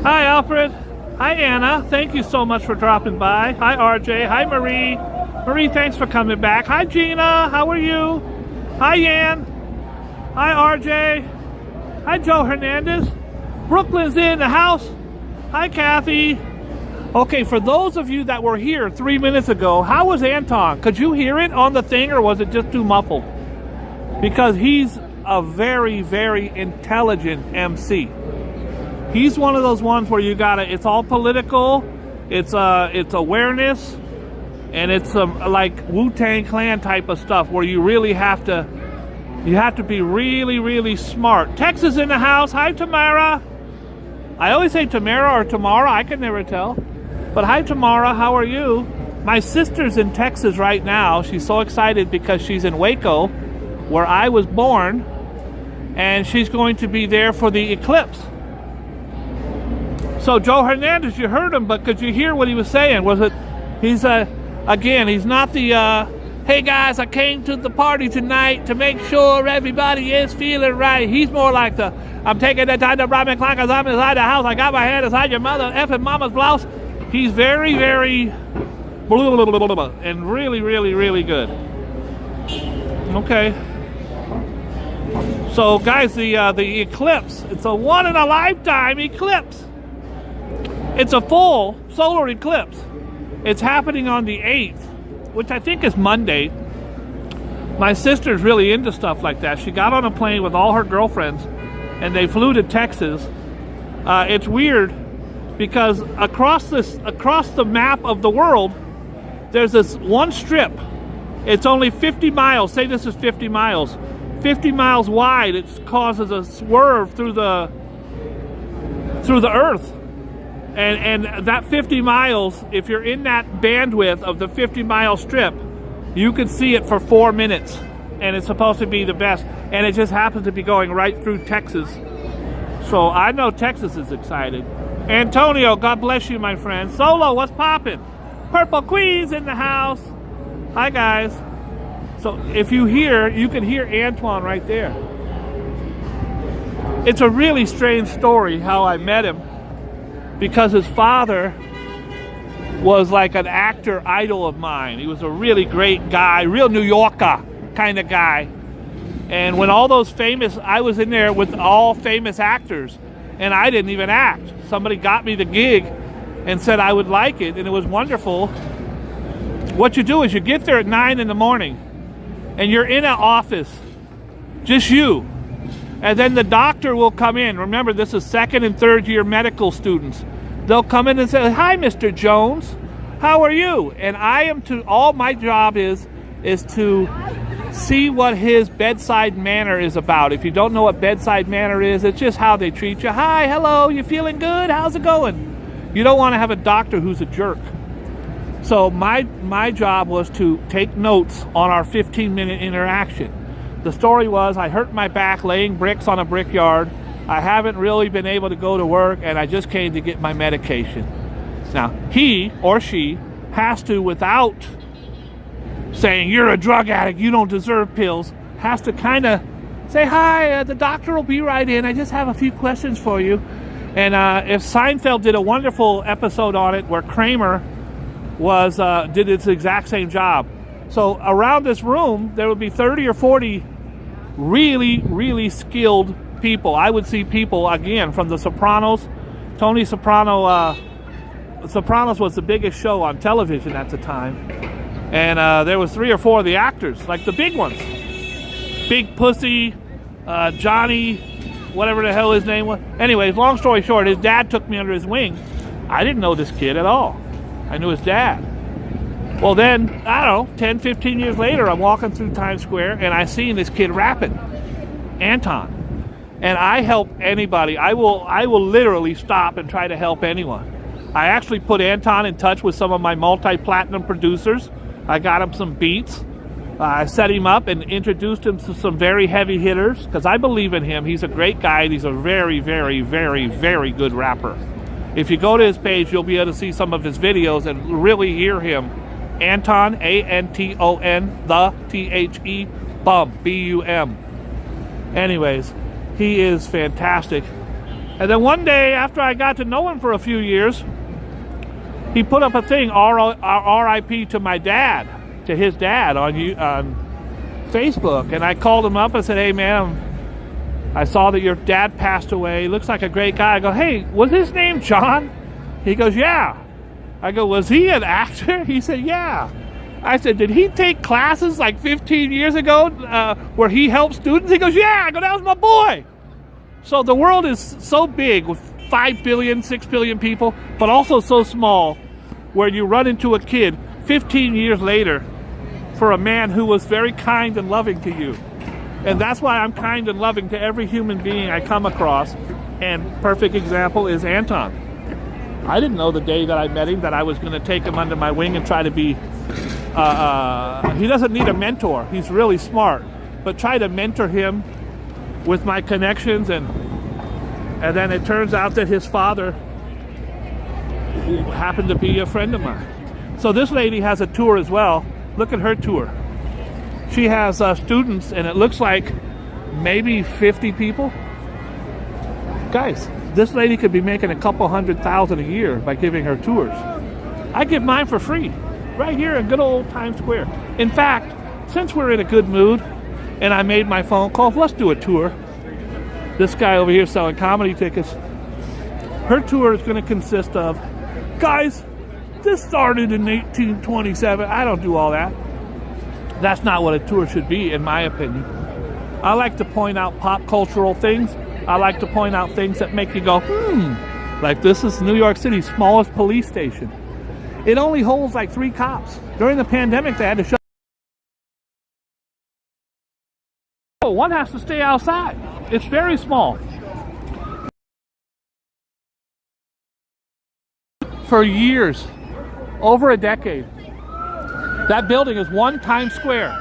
Hi, Alfred. Hi, Anna. Thank you so much for dropping by. Hi, RJ. Hi, Marie. Marie, thanks for coming back. Hi, Gina. How are you? Hi, Yan. Hi, RJ. Hi, Joe Hernandez. Brooklyn's in the house. Hi, Kathy. Okay, for those of you that were here 3 minutes ago, how was Anton? Could you hear it on the thing, or was it just too muffled? Because he's a very, very intelligent MC. He's one of those ones where you gotta, it's all political, it's awareness, and it's like Wu-Tang Clan type of stuff where you really have to, be really, really smart. Texas in the house. Hi, Tamara. I always say Tamara or Tamara, I can never tell. But hi, Tamara, how are you? My sister's in Texas right now. She's so excited because she's in Waco, where I was born, and she's going to be there for the Eclipse. So Joe Hernandez, you heard him, but could you hear what he was saying? Was it, he's again, he's not the, hey guys, I came to the party tonight to make sure everybody is feeling right. He's more like the, I'm taking the time to rob and clock because I'm inside the house. I got my hand inside your mother effing mama's blouse. He's very, very, and really, really, really good. Okay. So guys, the Eclipse, it's a one-in-a-lifetime eclipse. It's a full solar eclipse. It's happening on the 8th, which I think is Monday. My sister's really into stuff like that. She got on a plane with all her girlfriends, and they flew to Texas. It's weird because across the map of the world, there's this one strip. It's only 50 miles. Say this is 50 miles. 50 miles wide. It causes a swerve through the Earth. And that 50 miles, if you're in that bandwidth of the 50-mile strip, you can see it for 4 minutes. And it's supposed to be the best. And it just happens to be going right through Texas. So I know Texas is excited. Antonio, God bless you, my friend. Solo, what's poppin'? Purple Queen's in the house. Hi, guys. So if you hear, you can hear Antoine right there. It's a really strange story how I met him, because his father was like an actor idol of mine. He was a really great guy, real New Yorker kind of guy. And when all those famous, I was in there with all famous actors, and I didn't even act. Somebody got me the gig and said I would like it, and it was wonderful. What you do is you get there at 9 in the morning, and you're in an office, just you. And then the doctor will come in. Remember, this is second and third year medical students. They'll come in and say, hi, Mr. Jones, how are you? And all my job is to see what his bedside manner is about. If you don't know what bedside manner is, it's just how they treat you. Hi, hello, you feeling good? How's it going? You don't want to have a doctor who's a jerk. So my job was to take notes on our 15-minute interaction. The story was I hurt my back laying bricks on a brickyard. I haven't really been able to go to work, and I just came to get my medication. Now, he or she has to, without saying, you're a drug addict, you don't deserve pills, has to kind of say, hi, the doctor will be right in. I just have a few questions for you. And if Seinfeld did a wonderful episode on it where Kramer did its exact same job. So around this room, there would be 30 or 40 really, really skilled people. I would see people, again, from The Sopranos. Tony Soprano, Sopranos was the biggest show on television at the time. And there was 3 or 4 of the actors, like the big ones. Big Pussy, Johnny, whatever the hell his name was. Anyways, long story short, his dad took me under his wing. I didn't know this kid at all. I knew his dad. Well then, I don't know, 10, 15 years later, I'm walking through Times Square and I seen this kid rapping, Anton. And I help anybody. I will literally stop and try to help anyone. I actually put Anton in touch with some of my multi-platinum producers. I got him some beats. I set him up and introduced him to some very heavy hitters because I believe in him. He's a great guy and he's a very, very, very, very good rapper. If you go to his page, you'll be able to see some of his videos and really hear him. Anton, A-N-T-O-N, the T-H-E, Bum, B-U-M. Anyways, he is fantastic. And then one day, after I got to know him for a few years, he put up a thing, RIP to my dad, to his dad on Facebook. And I called him up and said, hey man, I saw that your dad passed away. He looks like a great guy. I go, hey, was his name John? He goes, yeah. I go, was he an actor? He said, yeah. I said, did he take classes like 15 years ago where he helped students? He goes, yeah. I go, that was my boy. So the world is so big with 5 billion, 6 billion people, but also so small where you run into a kid 15 years later for a man who was very kind and loving to you. And that's why I'm kind and loving to every human being I come across. And perfect example is Anton. I didn't know the day that I met him that I was going to take him under my wing and try to be, he doesn't need a mentor. He's really smart. But try to mentor him with my connections. And then it turns out that his father happened to be a friend of mine. So this lady has a tour as well. Look at her tour. She has students, and it looks like maybe 50 people. Guys, this lady could be making a couple $100,000 a year by giving her tours. I give mine for free, right here in good old Times Square. In fact, since we're in a good mood, and I made my phone call, let's do a tour. This guy over here selling comedy tickets. Her tour is going to consist of, guys, this started in 1827. I don't do all that. That's not what a tour should be, in my opinion. I like to point out pop cultural things. I like to point out things that make you go, like this is New York City's smallest police station. It only holds like 3 cops. During the pandemic, they had to shut. One has to stay outside. It's very small. For years, over a decade, that building is 1 Times Square.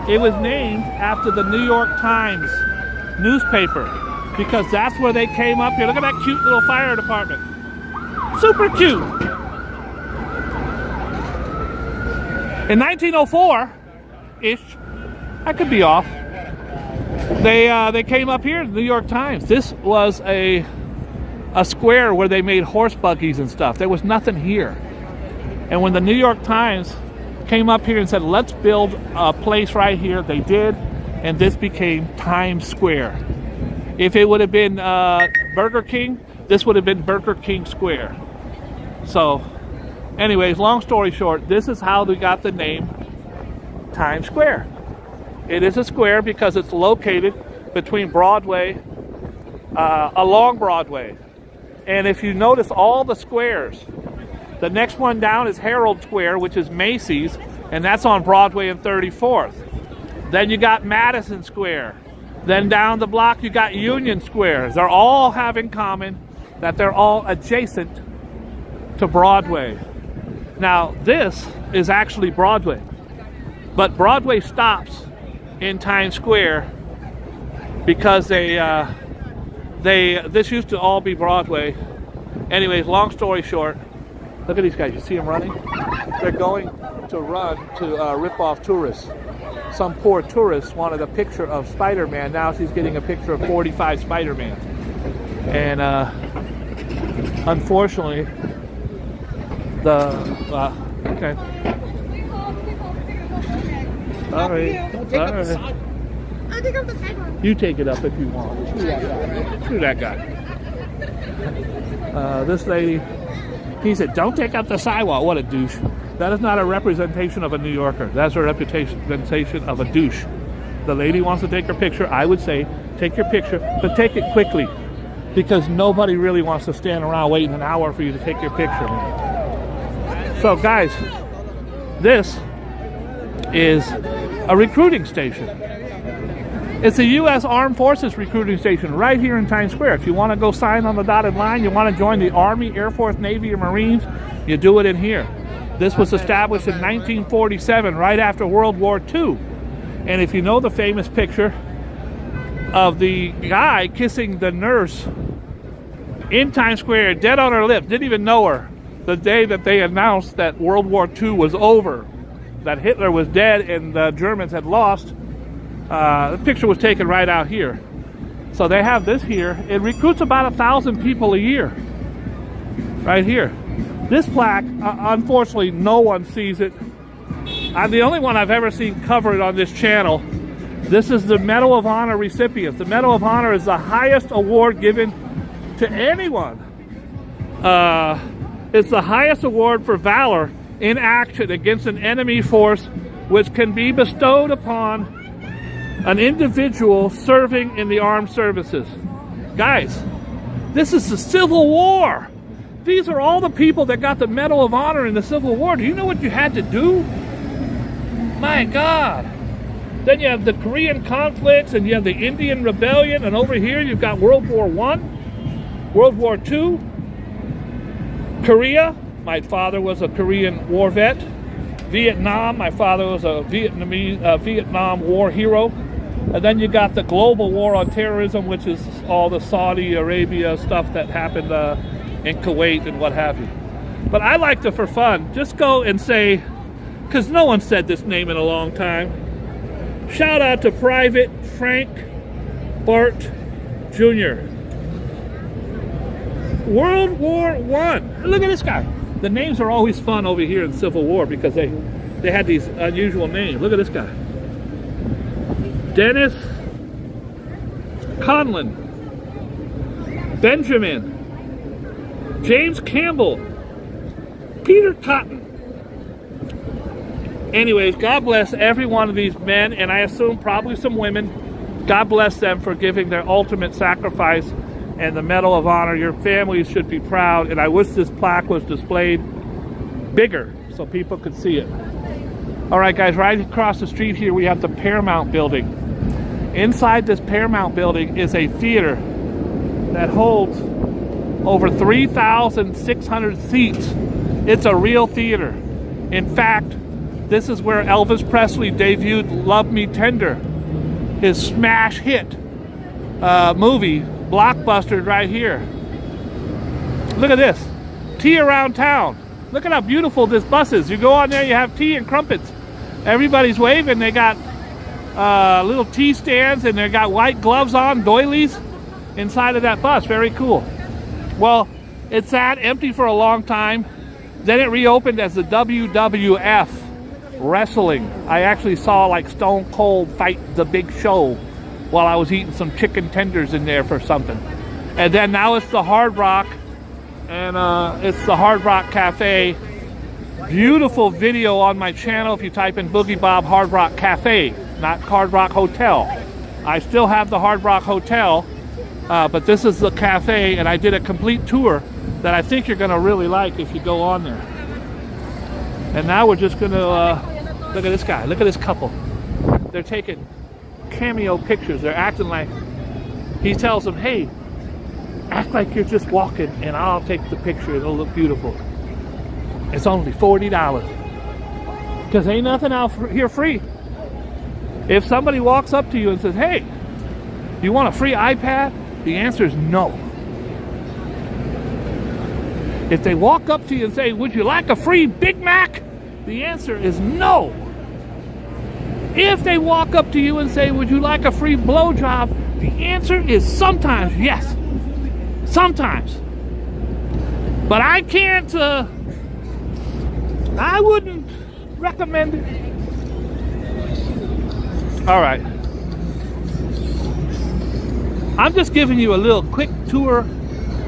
It was named after the New York Times newspaper because that's where they came up here. Look at that cute little fire department. Super cute. In 1904-ish, I could be off, they came up here to the New York Times. This was a square where they made horse buggies and stuff. There was nothing here. And when the New York Times came up here and said, let's build a place right here, they did, and this became Times Square. If it would have been Burger King, this would have been Burger King Square. So, anyways, long story short, this is how they got the name Times Square. It is a square because it's located between Broadway, along Broadway. And if you notice all the squares, the next one down is Herald Square, which is Macy's, and that's on Broadway and 34th. Then you got Madison Square. Then down the block you got Union Square. They're all have in common that they're all adjacent to Broadway. Now this is actually Broadway, but Broadway stops in Times Square because this used to all be Broadway. Anyways, long story short, look at these guys. You see them running? They're going to run to rip off tourists. Some poor tourist wanted a picture of Spider-Man. Now she's getting a picture of 45 Spider-Mans. And unfortunately, okay. All right. All right. I'll take up the sidewalk. You take it up if you want. Screw that guy. This lady, he said, don't take up the sidewalk. What a douche. That is not a representation of a New Yorker. That's a representation of a douche. The lady wants to take her picture. I would say, take your picture, but take it quickly, because nobody really wants to stand around waiting an hour for you to take your picture. So guys, this is a recruiting station. It's a U.S. Armed Forces recruiting station right here in Times Square. If you want to go sign on the dotted line, you want to join the Army, Air Force, Navy, or Marines, you do it in here. This was established in 1947, right after World War II. And if you know the famous picture of the guy kissing the nurse in Times Square, dead on her lips, didn't even know her, the day that they announced that World War II was over, that Hitler was dead and the Germans had lost, the picture was taken right out here. So they have this here. It recruits about 1,000 people a year. Right here. This plaque, unfortunately, no one sees it. I'm the only one I've ever seen covered on this channel. This is the Medal of Honor recipient. The Medal of Honor is the highest award given to anyone. It's the highest award for valor in action against an enemy force, which can be bestowed upon an individual serving in the armed services. Guys, this is the Civil War. These are all the people that got the Medal of Honor in the Civil War. Do you know what you had to do? My God. Then you have the Korean conflicts, and you have the Indian Rebellion, and over here you've got World War I, World War II, Korea. My father was a Korean war vet. Vietnam. My father was a Vietnam War hero. And then you got the global war on terrorism, which is all the Saudi Arabia stuff that happened in Kuwait and what have you. But I like to, for fun, just go and say, because no one said this name in a long time, shout out to Private Frank Bart Jr. World War I. Look at this guy. The names are always fun over here in Civil War because they had these unusual names. Look at this guy. Dennis Conlon. Benjamin. James Campbell. Peter Cotton. Anyways, God bless every one of these men, and I assume probably some women. God bless them for giving their ultimate sacrifice and the Medal of Honor. Your families should be proud, and I wish this plaque was displayed bigger so people could see it. All right, guys, right across the street here we have the Paramount Building. Inside this Paramount Building is a theater that holds over 3,600 seats. It's a real theater. In fact, this is where Elvis Presley debuted Love Me Tender, his smash hit movie, blockbuster right here. Look at this, tea around town. Look at how beautiful this bus is. You go on there, you have tea and crumpets. Everybody's waving. They got little tea stands, and they got white gloves on, doilies, inside of that bus. Very cool. Well, it sat empty for a long time. Then it reopened as the WWF Wrestling. I actually saw like Stone Cold fight The Big Show while I was eating some chicken tenders in there for something. And then now it's the Hard Rock, and it's the Hard Rock Cafe. Beautiful video on my channel if you type in Boogie Bob Hard Rock Cafe, not Hard Rock Hotel. I still have the Hard Rock Hotel, but this is the cafe, and I did a complete tour that I think you're going to really like if you go on there. And now we're just going to look at this guy. Look at this couple. They're taking cameo pictures. They're acting like, he tells them, hey, act like you're just walking and I'll take the picture. It'll look beautiful. It's only $40. Because ain't nothing out here free. If somebody walks up to you and says, hey, you want a free iPad? The answer is no. If they walk up to you and say, would you like a free Big Mac? The answer is no. If they walk up to you and say, would you like a free blowjob? The answer is sometimes yes. Sometimes. But I can't, I wouldn't recommend it. All right. I'm just giving you a little quick tour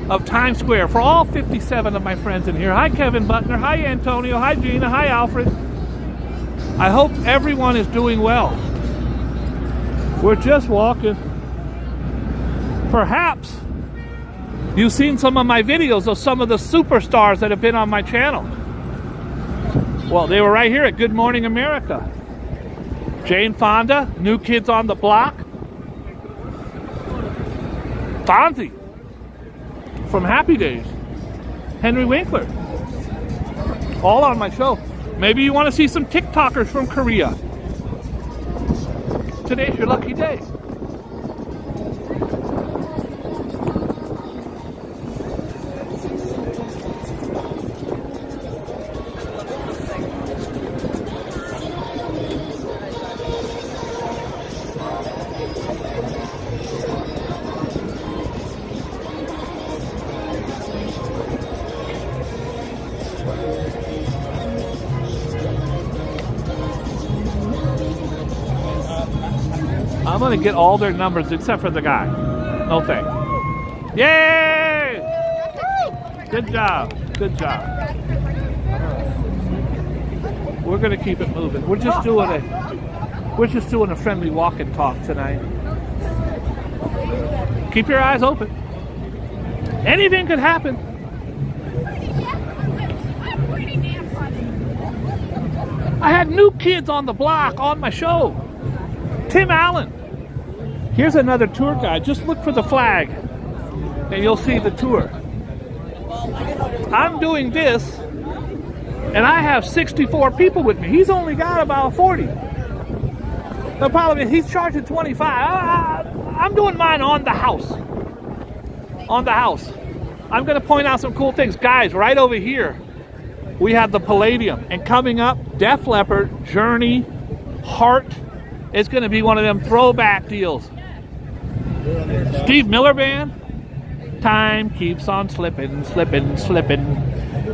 of Times Square for all 57 of my friends in here. Hi, Kevin Butner. Hi, Antonio. Hi, Gina. Hi, Alfred. I hope everyone is doing well. We're just walking. Perhaps you've seen some of my videos of some of the superstars that have been on my channel. Well, they were right here at Good Morning America. Jane Fonda, New Kids on the Block. Fonzie from Happy Days. Henry Winkler. All on my show. Maybe you want to see some TikTokers from Korea. Today's your lucky day. I'm gonna get all their numbers except for the guy. No thanks. Yay! Good job. Good job. We're gonna keep it moving. We're just doing a friendly walk and talk tonight. Keep your eyes open. Anything could happen. I had new kids on the block on my show. Tim Allen. Here's another tour guide. Just look for the flag and you'll see the tour. I'm doing this and I have 64 people with me. He's only got about 40. The problem is he's charging 25. I'm doing mine on the house. On the house. I'm going to point out some cool things. Guys, right over here, we have the Palladium. And coming up, Def Leppard, Journey, Heart. It's going to be one of them throwback deals. Steve Miller Band. Time keeps on slipping, slipping, slipping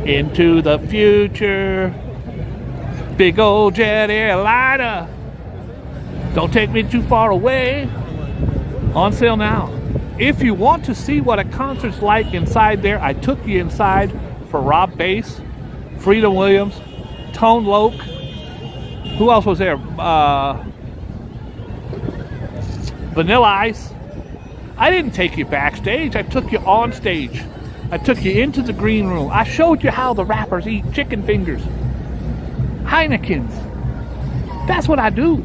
into the future. Big old jet airliner. Don't take me too far away. On sale now. If you want to see what a concert's like inside there, I took you inside for Rob Bass, Freedom Williams, Tone Loc. Who else was there? Vanilla Ice. I didn't take you backstage. I took you on stage. I took you into the green room. I showed you how the rappers eat chicken fingers. Heinekens. That's what I do.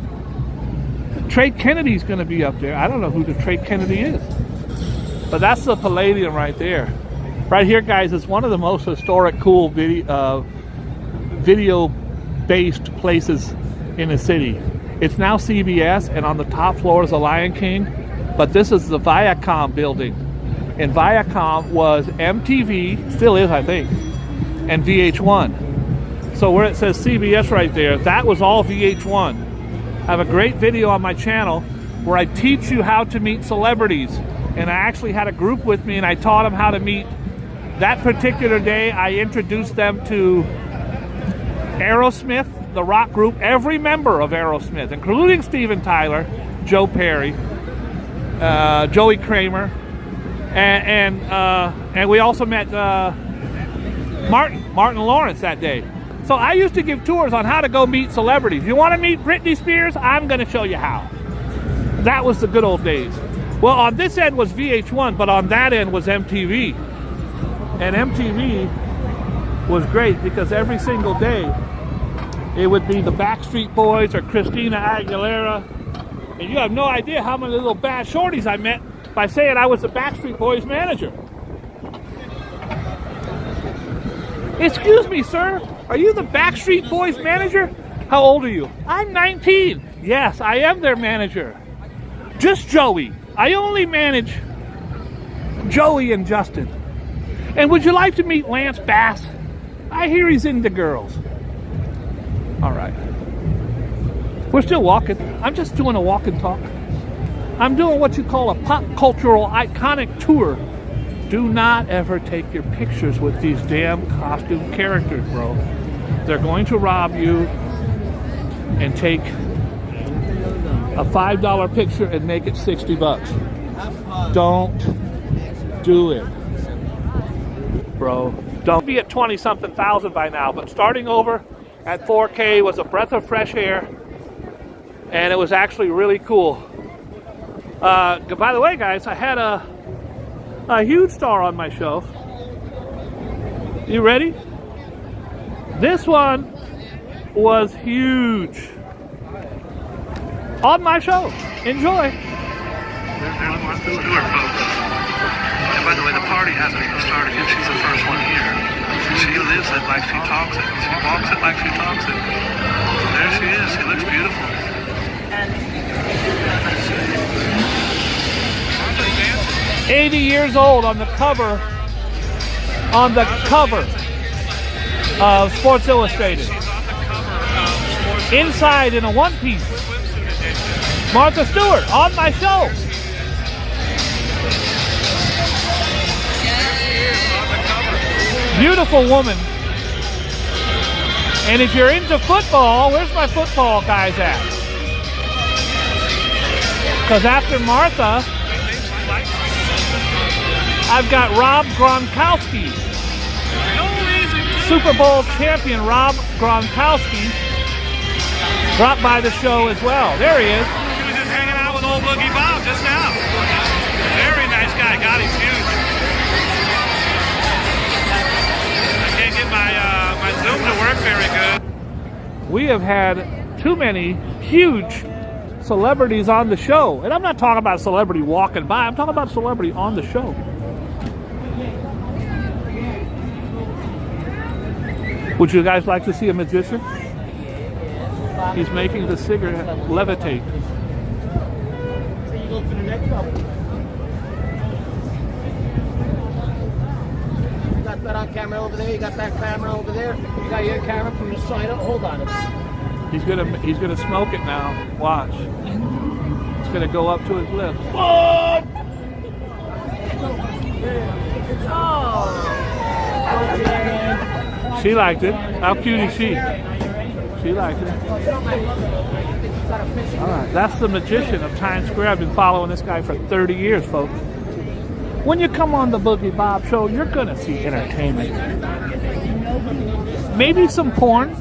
Trey Kennedy's going to be up there. I don't know who the Trey Kennedy is. But that's the Palladium right there. Right here, guys, is one of the most historic, cool video-based places in the city. It's now CBS, and on the top floor is the Lion King. But this is the Viacom building. And Viacom was MTV, still is, I think, and VH1. So where it says CBS right there, that was all VH1. I have a great video on my channel where I teach you how to meet celebrities. And I actually had a group with me and I taught them how to meet. That particular day, I introduced them to Aerosmith, the rock group, every member of Aerosmith, including Steven Tyler, Joe Perry, Joey Kramer, and we also met Martin Lawrence that day. So I used to give tours on how to go meet celebrities. You want to meet Britney Spears? I'm going to show you how. That was the good old days. Well, on this end was VH1, but on that end was MTV. And MTV was great because every single day it would be the Backstreet Boys or Christina Aguilera. And you have no idea how many little bad shorties I met by saying I was the Backstreet Boys manager. Excuse me, sir. Are you the Backstreet Boys manager? How old are you? I'm 19. Yes, I am their manager. Just Joey. I only manage Joey and Justin. And would you like to meet Lance Bass? I hear he's into girls. All right. We're still walking. I'm just doing a walk and talk. I'm doing what you call a pop cultural iconic tour. Do not ever take your pictures with these damn costume characters, bro. They're going to rob you and take a $5 picture and make it $60. Don't do it, bro. Don't be at 20-something thousand by now, but starting over at 4K was a breath of fresh air, and it was actually really cool. By the way, guys, I had a huge star on my show. You ready? This one was huge. On my show. Enjoy. There's Martha Stewart, folks. And by the way, the party hasn't even started yet. She's the first one here. She lives it like she talks it. She walks it like she talks it. There she is. She looks beautiful. 80 years old on the cover of Sports Illustrated. Inside in a one-piece. Martha Stewart on my show. Beautiful woman. And if you're into football, where's my football guys at? Because after Martha, I've got Rob Gronkowski. Super Bowl champion Rob Gronkowski dropped by the show as well. There he is. He was just hanging out with old Boogie Bob just now. Very nice guy. God, he's huge. I can't get my Zoom to work very good. We have had too many huge celebrities on the show. And I'm not talking about a celebrity walking by. I'm talking about a celebrity on the show. Would you guys like to see a magician? He's making the cigarette levitate. So you go to the next level. You got that on camera over there. You got that camera over there. You got your camera from the side. Hold on. He's gonna smoke it now. Watch. It's gonna go up to his lips. Oh! She liked it. How cute is she? She liked it. All right, that's the magician of Times Square. I've been following this guy for 30 years, folks. When you come on the Boogie Bob show, you're gonna see entertainment. Maybe some porn.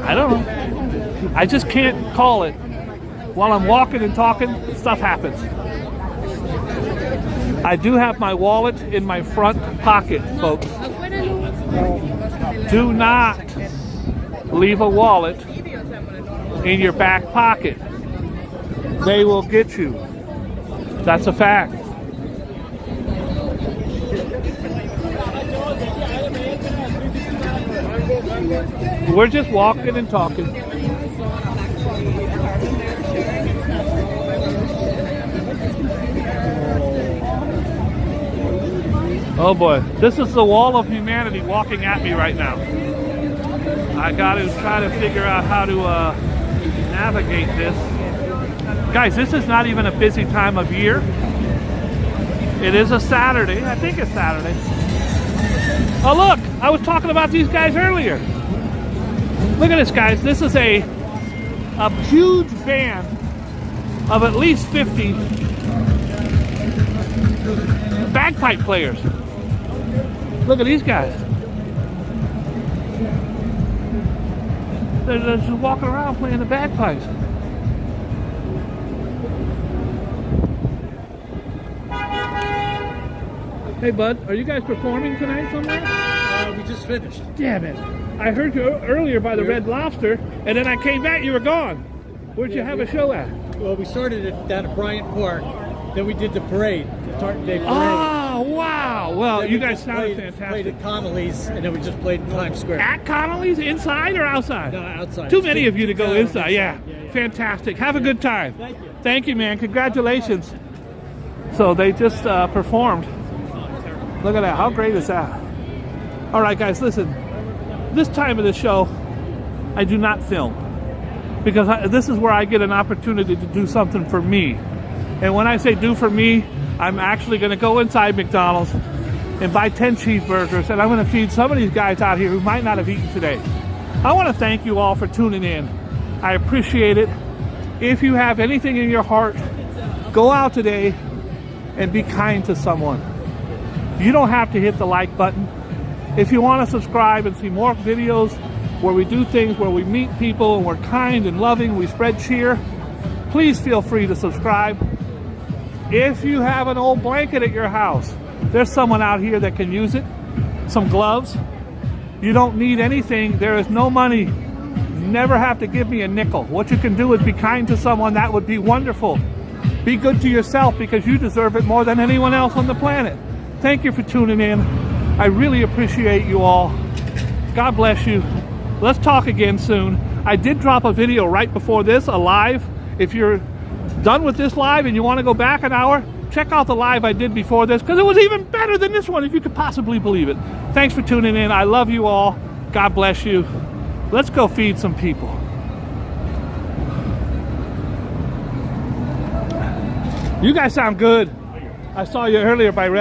I don't know. I just can't call it. While I'm walking and talking, stuff happens. I do have my wallet in my front pocket, folks. Do not leave a wallet in your back pocket. They will get you. That's a fact. We're just walking and talking. Oh boy, this is the wall of humanity walking at me right now. I got to try to figure out how to navigate this. Guys, this is not even a busy time of year. It is a Saturday. I think it's Saturday. Oh look, I was talking about these guys earlier. Look at this, guys. This is a huge band of at least 50 bagpipe players. Look at these guys. They're just walking around playing the bagpipes. Hey, bud, are you guys performing tonight somewhere? We just finished. Damn it. I heard you earlier by the Red Lobster, and then I came back, you were gone. Where'd you have a show at? Well, we started it down at Bryant Park. Then we did the parade, the Tartan Day Parade. Oh, wow. Well, Then you we guys just sounded played fantastic. at Connolly's, and then we just played in Times Square. At Connolly's, inside or outside? No, outside. Too many of you to go Yeah, inside. Yeah. yeah. Fantastic. Have a good time. Thank you. Thank you, man. Congratulations. So they just performed. Look at that. How great is that? All right, guys, listen. This time of the show, I do not film. Because this is where I get an opportunity to do something for me. And when I say do for me, I'm actually going to go inside McDonald's and buy 10 cheeseburgers, and I'm going to feed some of these guys out here who might not have eaten today. I want to thank you all for tuning in. I appreciate it. If you have anything in your heart, go out today and be kind to someone. You don't have to hit the like button. If you want to subscribe and see more videos where we do things, where we meet people and we're kind and loving, we spread cheer, please feel free to subscribe. If you have an old blanket at your house, there's someone out here that can use it. Some gloves. You don't need anything. There is no money. You never have to give me a nickel. What you can do is be kind to someone. That would be wonderful. Be good to yourself because you deserve it more than anyone else on the planet. Thank you for tuning in. I really appreciate you all. God bless you. Let's talk again soon. I did drop a video right before this, a live. If you're done with this live and you want to go back an hour, check out the live I did before this because it was even better than this one, if you could possibly believe it. Thanks for tuning in. I love you all. God bless you. Let's go feed some people. You guys sound good. I saw you earlier by Red.